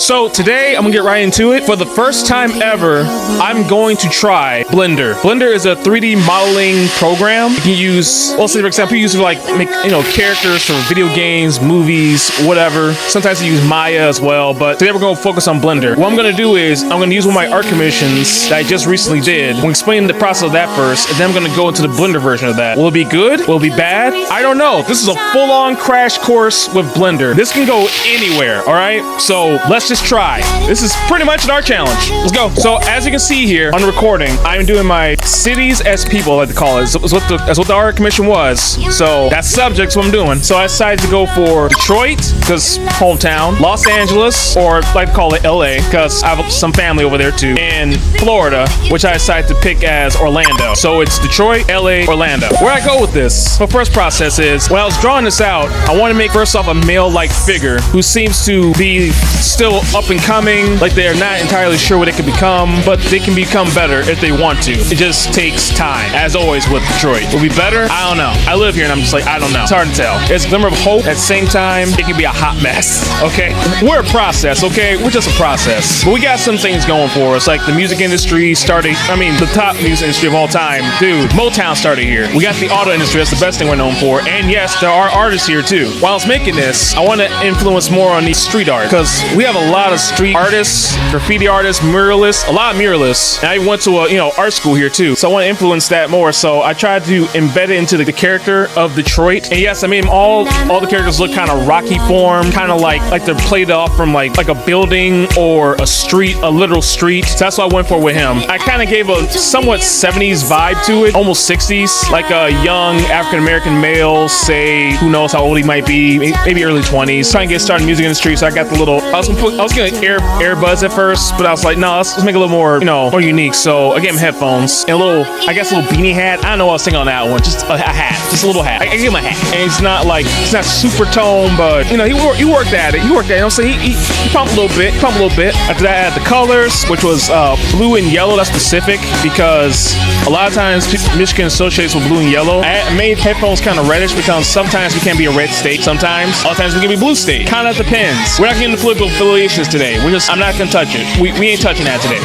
So today I'm gonna get right into it. For the first time ever, I'm going to try Blender. Blender is a 3D modeling program. You can use, well, say for example, you use it for like make, characters for video games, movies, whatever. Sometimes you use Maya as well, but today we're gonna focus on Blender. What I'm gonna do is I'm gonna use one of my art commissions that I just recently did. I'm gonna explain the process of that first, and then I'm gonna go into the Blender version of that. Will it be good? Will it be bad? I don't know. This is a full-on crash course with Blender. This can go anywhere, all right? So let's just try. This is pretty much an art challenge. Let's go. So as you can see here on the recording, I'm doing my cities as people, I like to call it. That's what the art commission was. So that's subjects what I'm doing. So I decided to go for Detroit, because hometown, Los Angeles, or I like to call it LA, because I have some family over there too, and Florida, which I decided to pick as Orlando. So it's Detroit, LA, Orlando. Where I go with this, the first process is, when I was drawing this out, I want to make first off a male-like figure who seems to be still up and coming, like they're not entirely sure what it could become, but they can become better if they want to. It just takes time, as always with Detroit. Will it be better? I don't know. I live here and I'm just like, I don't know. It's hard to tell. It's a glimmer of hope. At the same time, it can be a hot mess, okay? We're a process, okay? We're just a process. But we got some things going for us, like the music industry started, the top music industry of all time. Dude, Motown started here. We got the auto industry, that's the best thing we're known for. And yes, there are artists here too. While I was making this, I want to influence more on the street art, because we have a lot of street artists, graffiti artists, muralists, a lot of muralists. And I went to a art school here too, so I want to influence that more. So I tried to embed it into the character of Detroit. And yes, I made all the characters look kind of Rocky form, kind of like they're played off from like a building or a street, a literal street. So that's what I went for with him. I kind of gave a somewhat 70s vibe to it, almost 60s, like a young African-American male, say, who knows how old he might be, maybe early 20s, trying to get started in the music industry. So I got the little, I was gonna earbuds at first, but I was like, no, let's make it a little more, more unique. So I gave him headphones and a little beanie hat. I don't know what I was thinking on that one, just a hat, just a little hat. I gave him a hat, and it's not super tone, but he worked at it. I'm saying he pumped a little bit. After that, I had the colors, which was blue and yellow. That's specific because a lot of times Michigan associates with blue and yellow. I made headphones kind of reddish because sometimes we can be a red state. Sometimes, other times we can be blue state. Kind of depends. We're not getting into political affiliations today. I'm not gonna touch it. We ain't touching that today.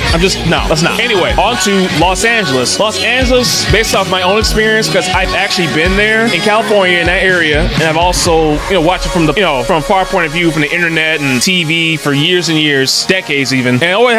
Let's not. Anyway, on to Los Angeles. Los Angeles, based off my own experience, because I've actually been there in California, in that area, and I've also, watched it from from a far point of view, from the internet and TV for years and years, decades even. And it always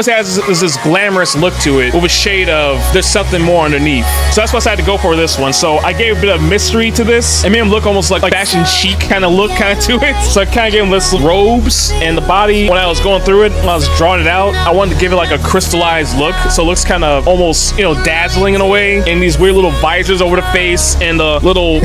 has this glamorous look to it with a shade of there's something more underneath. So that's what I decided to go for this one. So I gave a bit of mystery to this. It made him look almost like fashion chic kind of look to it. So I kind of gave him this robes and the body. When I was going through it, when I was drawing it out, I wanted to give it like a crystallized look. So it looks kind of almost, dazzling in a way. And these weird little visors over the face and the little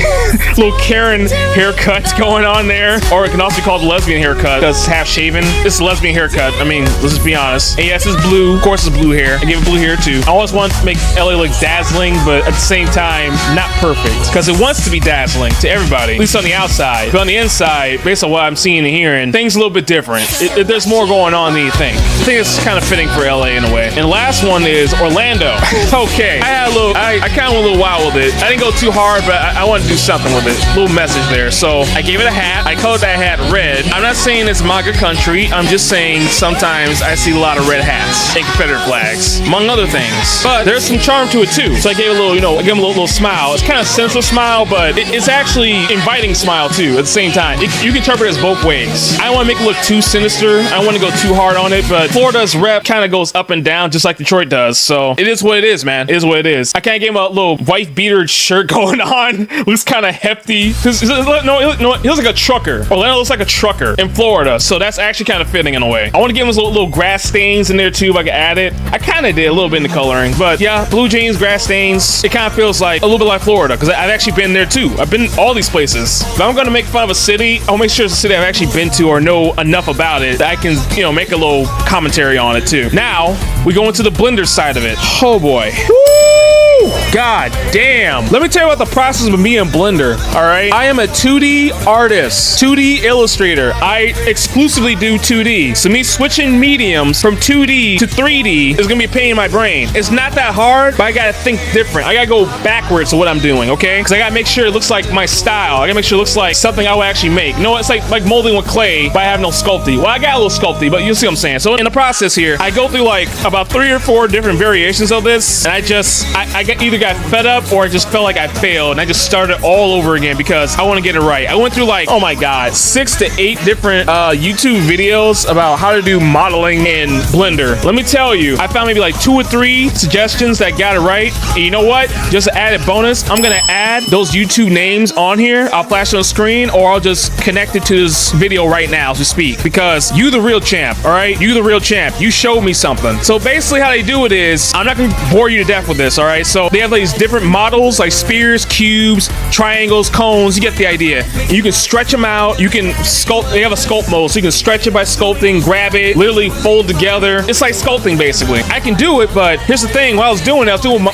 Karen haircuts going on there. Or it can also be called a lesbian haircut because it's half shaven. It's a lesbian haircut. Let's just be honest. And yes, it's blue. Of course, it's blue hair. I gave it blue hair too. I always want to make LA look dazzling, but at the same time, not perfect. Because it wants to be dazzling to everybody, at least on the outside. But on the inside, based on what I'm seeing and hearing, things a little bit different. There's more going on than you think. I think it's kind of fitting for LA in a way. And the last one is Orlando. Okay. I kind of went a little wild with it. I didn't go too hard, but I wanted to do something with it. A little message there. So I gave it a hat. I colored that hat red. I'm not saying it's MAGA country. I'm just saying sometimes I see a lot of red hats and Confederate flags, among other things. But there's some charm to it too. So I gave it a little, I gave him a little smile. It's kind of sensual smile, but it's actually inviting smile too at the same time. You can interpret it as both ways. I don't want to make it look too sinister. I don't want to go too hard on it, but Florida's rep kind of goes up and down just like Detroit does. So it is what it is, man. It is what it is. I kind of gave him a little wife beater shirt going on. Looks kind of hefty. He looks like a trucker. Orlando looks like a trucker in Florida. So that's actually kind of fitting in a way. I want to give him those little grass stains in there too if I could add it. I kind of did a little bit in the coloring, but yeah, blue jeans, grass stains. It kind of feels like a little bit like Florida because I've actually been there too. I've been all these places. If I'm going to make fun of a city, I'll make sure it's a city I've actually been to or know enough about it that I can, make a little commentary on it too. Now we go into the Blender side of it. Oh boy. Woo! Woo! God damn. Let me tell you about the process of me and Blender, all right? I am a 2D artist, 2D illustrator. I exclusively do 2D. So me switching mediums from 2D to 3D is gonna be a pain in my brain. It's not that hard, but I gotta think different. I gotta go backwards to what I'm doing, okay? Because I gotta make sure it looks like my style. I gotta make sure it looks like something I would actually make. You know, it's like molding with clay, but I have no sculpty. Well, I got a little sculpty, but you see what I'm saying. So in the process here, I go through like about 3 or 4 different variations of this, and I either got fed up or I just felt like I failed, and I just started all over again because I want to get it right. I went through like, oh my god, 6 to 8 different YouTube videos about how to do modeling in Blender. Let me tell you, I found maybe like 2 or 3 suggestions that got it right. And you know what? Just an added bonus, I'm gonna add those YouTube names on here. I'll flash it on the screen, or I'll just connect it to this video right now to speak, because you the real champ, all right? You the real champ. You showed me something. So basically how they do it is, I'm not gonna bore you to death with this, all right? So they have these different models like spheres, cubes, triangles, cones. You get the idea. You can stretch them out. You can sculpt. They have a sculpt mode, so you can stretch it by sculpting, grab it, literally fold together. It's like sculpting basically. I can do it, but here's the thing. While I was doing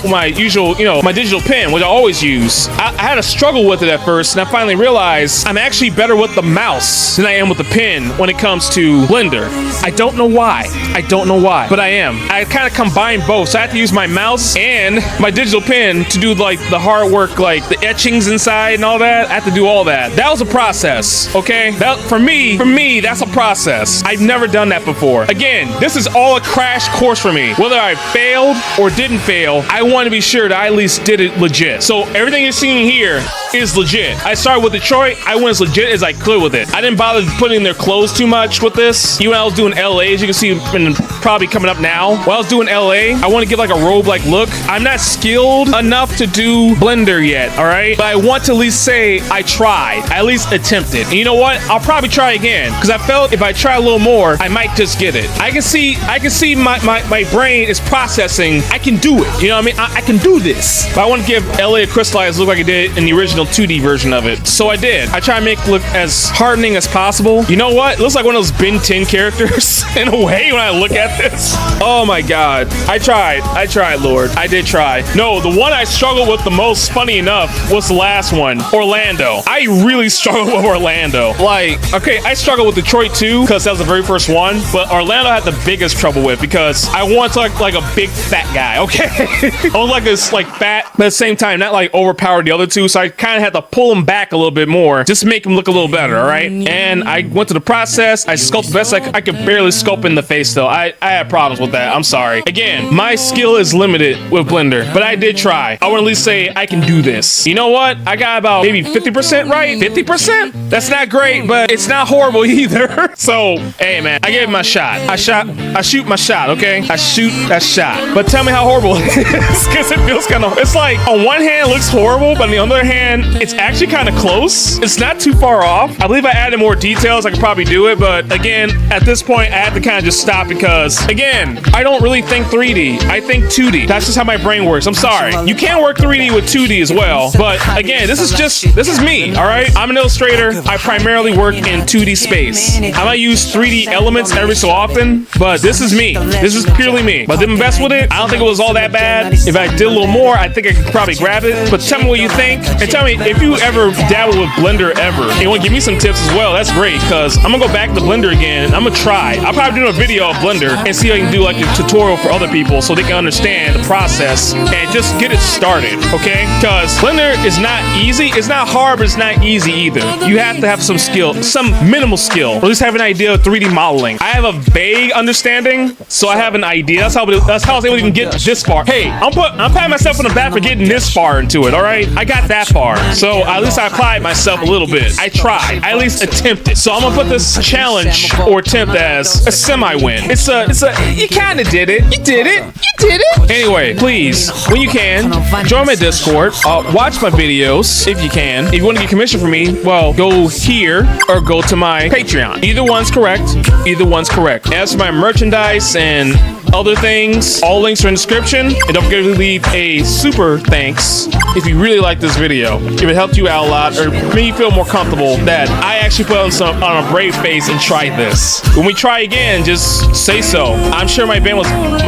my usual, you know, my digital pen, which I always use. I had a struggle with it at first, and I finally realized I'm actually better with the mouse than I am with the pen when it comes to Blender. I don't know why. I don't know why, but I am. I kind of combine both, so I have to use my mouse and my digital pen to do like the hard work, like the etchings inside and all that. I have to do all that. That was a process, okay? That for me, that's a process. I've never done that before. Again, this is all a crash course for me. Whether I failed or didn't fail, I want to be sure that I at least did it legit. So everything you're seeing here is legit. I started with Detroit. I went as legit as I could with it. I didn't bother putting their clothes too much with this. Even when I was doing LA, as you can see, and probably coming up now. While I was doing LA, I want to give like a robe-like look. I'm not skilled enough to do Blender yet, all right? But I want to at least say I tried. I at least attempted. And you know what? I'll probably try again, because I felt if I try a little more, I might just get it. I can see my brain is processing. I can do it. You know what I mean? I can do this. But I want to give LA a crystallized look like I did in the original 2D version of it. So I did. I try to make it look as hardening as possible. You know what? It looks like one of those Ben 10 characters in a way when I look at this. Oh my god. I tried, Lord. I did try. No, the one I struggled with the most, funny enough, was the last one, Orlando. I really struggled with Orlando. Like, okay, I struggled with Detroit too, because that was the very first one, but Orlando I had the biggest trouble with, because I want to look like a big fat guy, okay? I was like this, like fat, but at the same time, not like overpowered the other two, so I kind of had to pull him back a little bit more, just to make him look a little better, all right? And I went to the process. I sculpted the best I could barely sculpt in the face though. I had problems with that. I'm sorry. Again, my skill is limited with Blender, but I did try. I want to at least say I can do this. You know what? I got about maybe 50% right. 50%? That's not great, but it's not horrible either. So, hey man, I gave it my shot. I shoot my shot, okay? I shoot that shot. But tell me how horrible it is, because it feels kind of, it's like on one hand it looks horrible, but on the other hand, it's actually kind of close. It's not too far off. I believe I added more details, I could probably do it, but again, at this point, I had to kind of just stop because, again, I don't really think 3D. I think 2D. That's just how my brain works. I'm sorry. You can work 3D with 2D as well, but again, this is me, all right? I'm an illustrator. I primarily work in 2D space. I might use 3D elements every so often, but this is me. This is purely me. But I did my best with it. I don't think it was all that bad. If I did a little more, I think I could probably grab it. But tell me what you think, and tell me if you ever dabble with Blender ever. And you want to give me some tips as well, that's great, because I'm gonna go back to Blender again, and I'm gonna try. I'll probably do a video of Blender and see if I can do like a tutorial for other people so they can understand the process and just get it started, okay? Because Blender is not easy. It's not hard, but it's not easy either. You have to have some skill, some minimal skill, or at least have an idea of 3D modeling. I have a vague understanding, so I have an idea. That's how I was able to even get this far. Hey, I'm patting myself on the back for getting this far into it, all right? I got that far, so at least I applied myself a little bit. I tried. I at least attempted. So I'm gonna put this challenge or attempt as a semi-win. It's a, you kind of did it. You did it. You did it. Anyway, please, when you can, join my Discord. Watch my videos if you can. If you want to get commission from me, well, go here or go to my Patreon. Either one's correct. Either one's correct. As for my merchandise and other things, all links are in the description. And don't forget to leave a super thanks if you really like this video. If it helped you out a lot or made you feel more comfortable that I actually put on a brave face and tried this. When we try again, just say so. I'm sure my bandwidth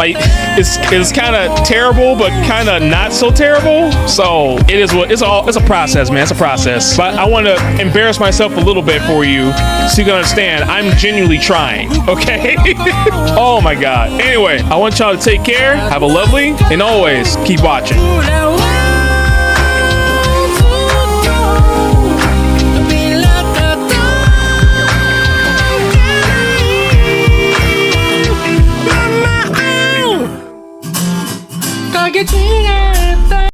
is kind of terrible, but kind of not so terrible. So it is what it's all. It's a process, man. It's a process. But I want to embarrass myself a little bit for you, so you can understand I'm genuinely trying. Okay. Oh my God. Anyway, I want y'all to take care. Have a lovely, and always keep watching. Target